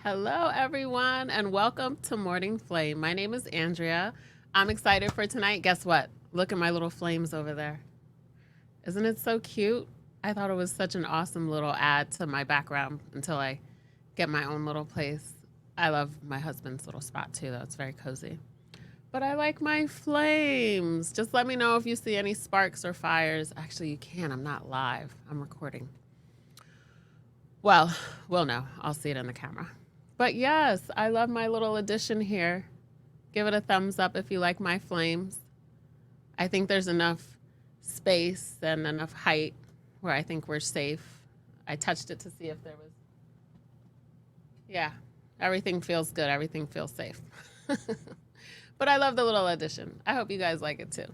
Hello, everyone, and welcome to Morning Flame. My name is Andrea. I'm excited for tonight. Guess what? Look at my little flames over there. Isn't it so cute? I thought it was such an awesome little add to my background until I get my own little place. I love my husband's little spot too, though. It's very cozy. But I like my flames. Just let me know if you see any sparks or fires. Actually, you can. I'm not live, I'm recording. Well, we'll know. I'll see it in the camera. But yes, I love my little addition here. Give it a thumbs up if you like my flames. I think there's enough space and enough height where I think we're safe. I touched it to see if there was. Yeah, everything feels good. Everything feels safe. But I love the little addition. I hope you guys like it too.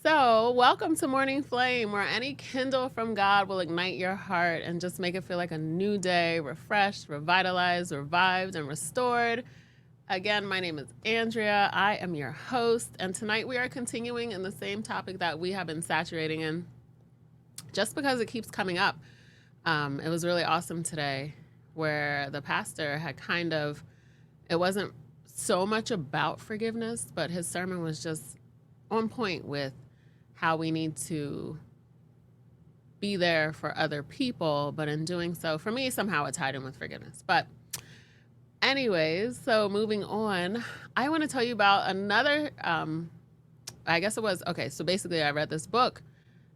So, welcome to Morning Flame, where any kindle from God will ignite your heart and just make it feel like a new day, refreshed, revitalized, revived, and restored. Again, my name is Andrea. I am your host, and tonight we are continuing in the same topic that we have been saturating in just because it keeps coming up. It was really awesome today where the pastor had it wasn't so much about forgiveness, but his sermon was just on point with how we need to be there for other people, but in doing so, for me, somehow it tied in with forgiveness. But anyways, so moving on, I want to tell you about another, I guess it was, okay, so basically I read this book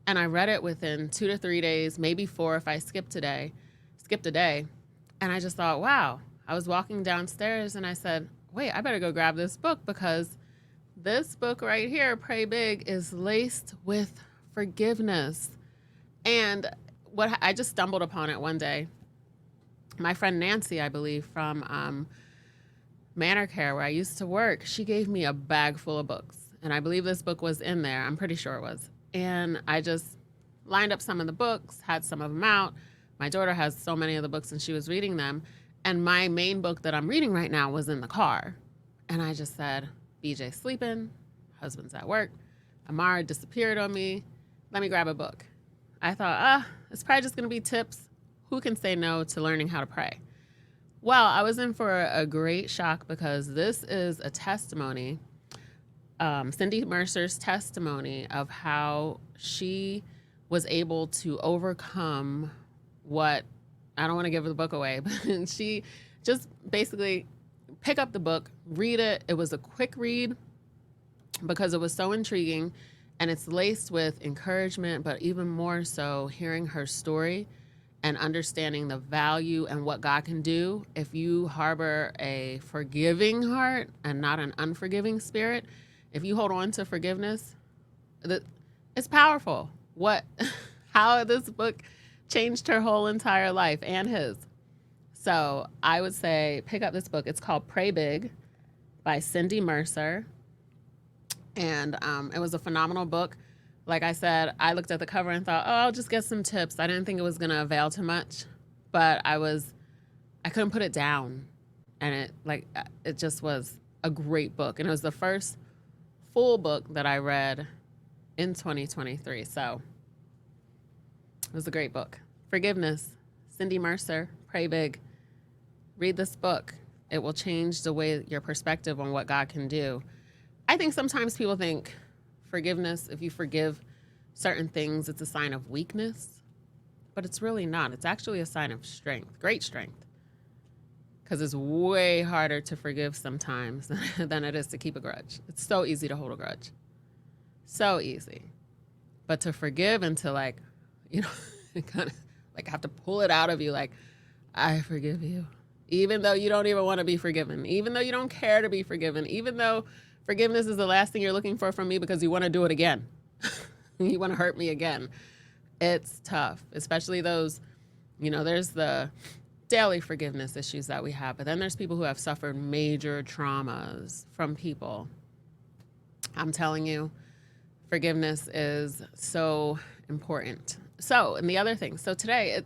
and I read it within 2 to 3 days, maybe 4 if I skipped a day. And I just thought, wow, I was walking downstairs and I said, wait, I better go grab this book because this book right here, Pray Big, is laced with forgiveness. And what I just stumbled upon it one day. My friend Nancy, I believe, from Manor Care, where I used to work, she gave me a bag full of books. And I believe this book was in there. I'm pretty sure it was. And I just lined up some of the books, had some of them out. My daughter has so many of the books and she was reading them. And my main book that I'm reading right now was in the car. And I just said, BJ sleeping, husband's at work, Amara disappeared on me. Let me grab a book. I thought, it's probably just going to be tips. Who can say no to learning how to pray? Well, I was in for a great shock because this is a testimony, Cindy Mercer's testimony of how she was able to overcome what, I don't want to give the book away, but she just basically pick up the book, read it. It was a quick read because it was so intriguing and it's laced with encouragement, but even more so hearing her story and understanding the value and what God can do if you harbor a forgiving heart and not an unforgiving spirit. If you hold on to forgiveness, it's powerful. How this book changed her whole entire life and his. So I would say pick up this book. It's called Pray Big by Cindy Mercer. And it was a phenomenal book. Like I said, I looked at the cover and thought, I'll just get some tips. I didn't think it was going to avail too much, but I couldn't put it down. And it just was a great book. And it was the first full book that I read in 2023. So it was a great book. Forgiveness, Cindy Mercer, Pray Big. Read this book. It will change the way your perspective on what God can do. I think sometimes people think forgiveness, if you forgive certain things, it's a sign of weakness, but it's really not. It's actually a sign of strength, great strength, because it's way harder to forgive sometimes than it is to keep a grudge. It's so easy to hold a grudge. So easy. But to forgive and to kind of have to pull it out of you, like, I forgive you. Even though you don't even want to be forgiven, even though you don't care to be forgiven, even though forgiveness is the last thing you're looking for from me because you want to do it again. You want to hurt me again. It's tough, especially those, there's the daily forgiveness issues that we have, but then there's people who have suffered major traumas from people. I'm telling you, forgiveness is so important. So, and the other thing, so today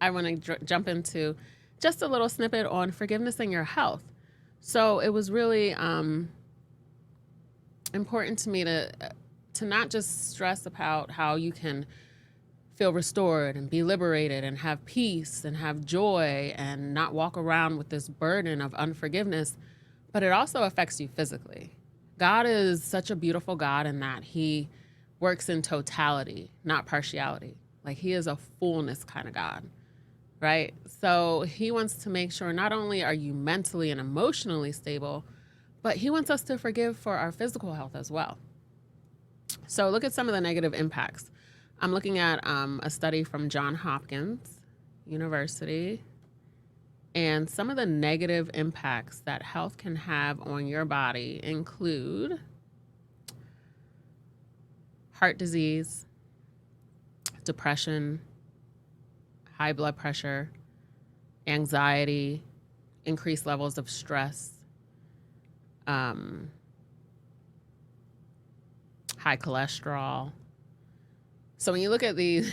I want to jump into just a little snippet on forgiveness and your health. So it was really important to me to not just stress about how you can feel restored and be liberated and have peace and have joy and not walk around with this burden of unforgiveness, but it also affects you physically. God is such a beautiful God in that he works in totality, not partiality. Like he is a fullness kind of God, right? So he wants to make sure not only are you mentally and emotionally stable, but he wants us to forgive for our physical health as well. So look at some of the negative impacts. I'm looking at a study from Johns Hopkins University, and some of the negative impacts that health can have on your body include heart disease, depression, high blood pressure, anxiety, increased levels of stress, high cholesterol. So when you look at these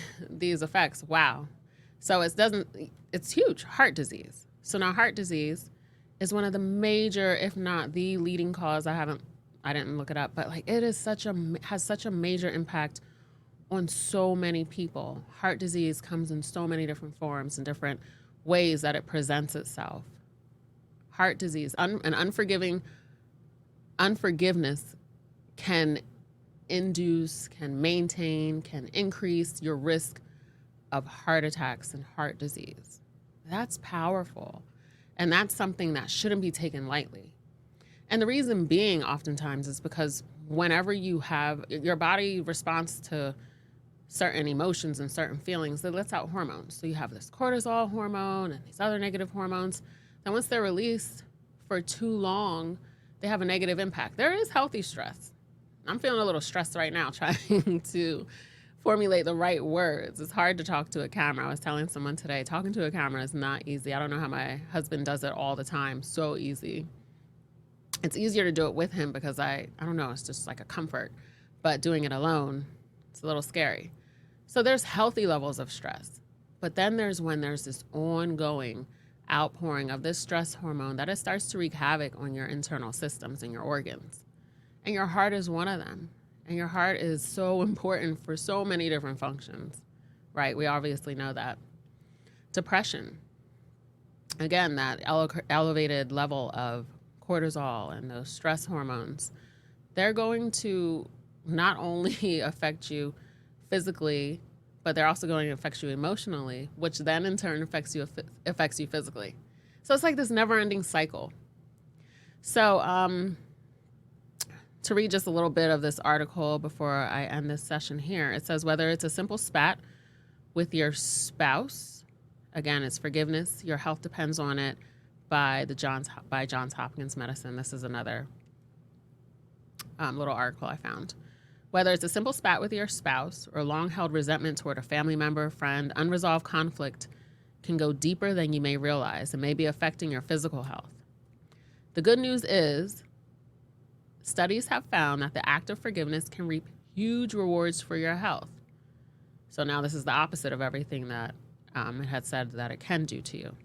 effects, wow. So it's huge, heart disease. So now heart disease is one of the major, if not the leading cause. I didn't look it up, but like it is has such a major impact on so many people. Heart disease comes in so many different forms and different ways that it presents itself. Heart disease and unforgiveness can induce, can maintain, can increase your risk of heart attacks and heart disease. That's powerful. And that's something that shouldn't be taken lightly. And the reason being oftentimes is because whenever you have your body responds to certain emotions and certain feelings, it lets out hormones. So you have this cortisol hormone and these other negative hormones. And once they're released for too long, they have a negative impact. There is healthy stress. I'm feeling a little stressed right now trying to formulate the right words. It's hard to talk to a camera. I was telling someone today, talking to a camera is not easy. I don't know how my husband does it all the time. So easy. It's easier to do it with him because I don't know, it's just like a comfort. But doing it alone, it's a little scary. So there's healthy levels of stress. But then there's when there's this ongoing outpouring of this stress hormone that it starts to wreak havoc on your internal systems and your organs. And your heart is one of them. And your heart is so important for so many different functions, right? We obviously know that. Depression. Again, that elevated level of cortisol and those stress hormones, they're going to not only affect you physically, but they're also going to affect you emotionally, which then in turn affects you physically. So it's like this never-ending cycle. So to read just a little bit of this article before I end this session here, it says whether it's a simple spat with your spouse, again, it's forgiveness, your health depends on it, by Johns Hopkins Medicine. This is another little article I found. Whether it's a simple spat with your spouse or long-held resentment toward a family member, friend, unresolved conflict can go deeper than you may realize and may be affecting your physical health. The good news is studies have found that the act of forgiveness can reap huge rewards for your health. So now this is the opposite of everything that it had said that it can do to you.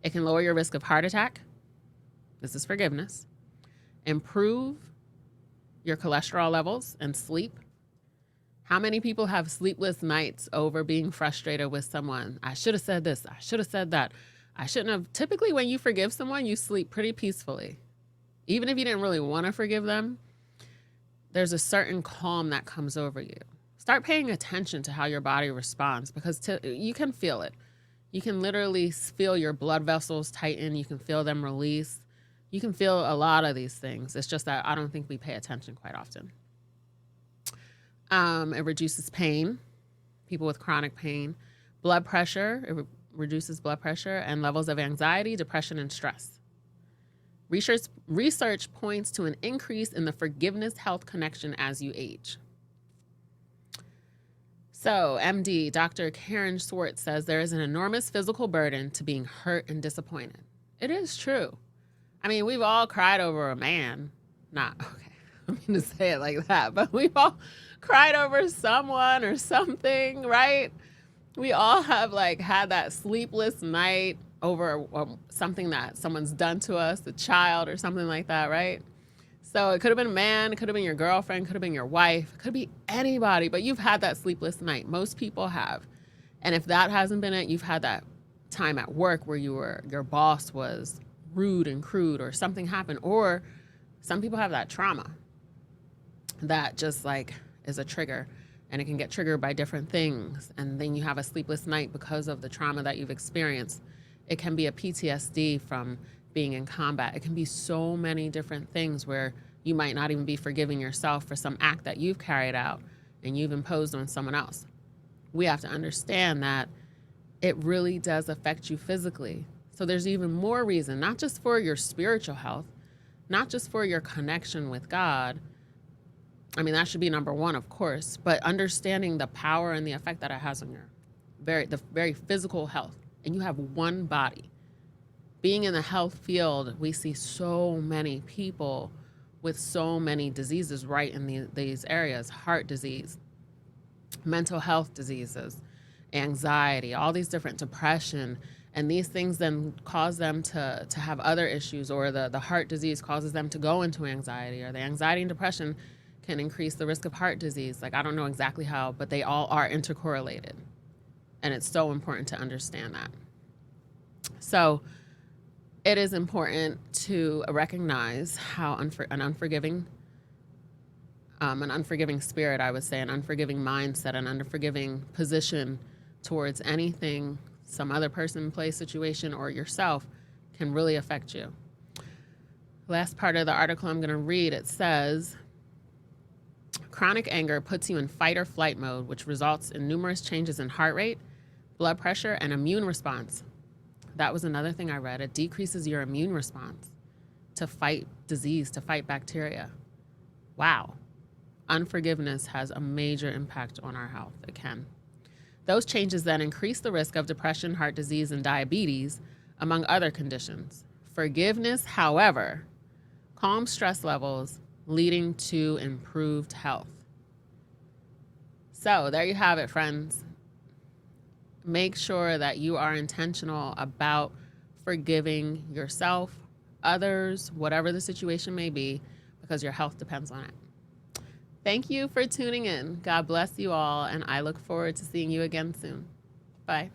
It can lower your risk of heart attack. This is forgiveness. Improve your cholesterol levels and sleep. How many people have sleepless nights over being frustrated with someone? I should have said this. I should have said that. I shouldn't have. Typically, when you forgive someone, you sleep pretty peacefully. Even if you didn't really want to forgive them, there's a certain calm that comes over you. Start paying attention to how your body responds because you can feel it. You can literally feel your blood vessels tighten. You can feel them release. You can feel a lot of these things. It's just that I don't think we pay attention quite often. It reduces pain, people with chronic pain, blood pressure. It reduces blood pressure and levels of anxiety, depression, and stress. Research points to an increase in the forgiveness health connection as you age. So, MD, Dr. Karen Swartz says there is an enormous physical burden to being hurt and disappointed. It is true. I mean, we've all cried over a man. I'm going to say it like that, but we've all cried over someone or something, right? We all have had that sleepless night over something that someone's done to us, a child or something like that, right? So it could have been a man, it could have been your girlfriend, could have been your wife, it could be anybody, but you've had that sleepless night. Most people have. And if that hasn't been it, you've had that time at work where your boss was rude and crude, or something happened, or some people have that trauma that just like is a trigger, and it can get triggered by different things, and then you have a sleepless night because of the trauma that you've experienced. It can be a PTSD from being in combat. It can be so many different things where you might not even be forgiving yourself for some act that you've carried out and you've imposed on someone else. We have to understand that it really does affect you physically. So there's even more reason, not just for your spiritual health, not just for your connection with God. I mean, that should be number one, of course, but understanding the power and the effect that it has on your very physical health. And you have one body. Being in the health field, we see so many people with so many diseases right in these areas: heart disease, mental health diseases, anxiety, all these different, depression. And these things then cause them to have other issues, or the heart disease causes them to go into anxiety, or the anxiety and depression can increase the risk of heart disease. Like, I don't know exactly how, but they all are intercorrelated. And it's so important to understand that. So it is important to recognize how an unforgiving spirit, I would say, an unforgiving mindset, an unforgiving position towards anything, some other person, place, situation, or yourself can really affect you. Last part of the article I'm going to read, it says, chronic anger puts you in fight or flight mode, which results in numerous changes in heart rate, blood pressure, and immune response. That was another thing I read. It decreases your immune response to fight disease, to fight bacteria. Wow. Unforgiveness has a major impact on our health. It can. Those changes then increase the risk of depression, heart disease, and diabetes, among other conditions. Forgiveness, however, calms stress levels, leading to improved health. So there you have it, friends. Make sure that you are intentional about forgiving yourself, others, whatever the situation may be, because your health depends on it. Thank you for tuning in. God bless you all, and I look forward to seeing you again soon. Bye.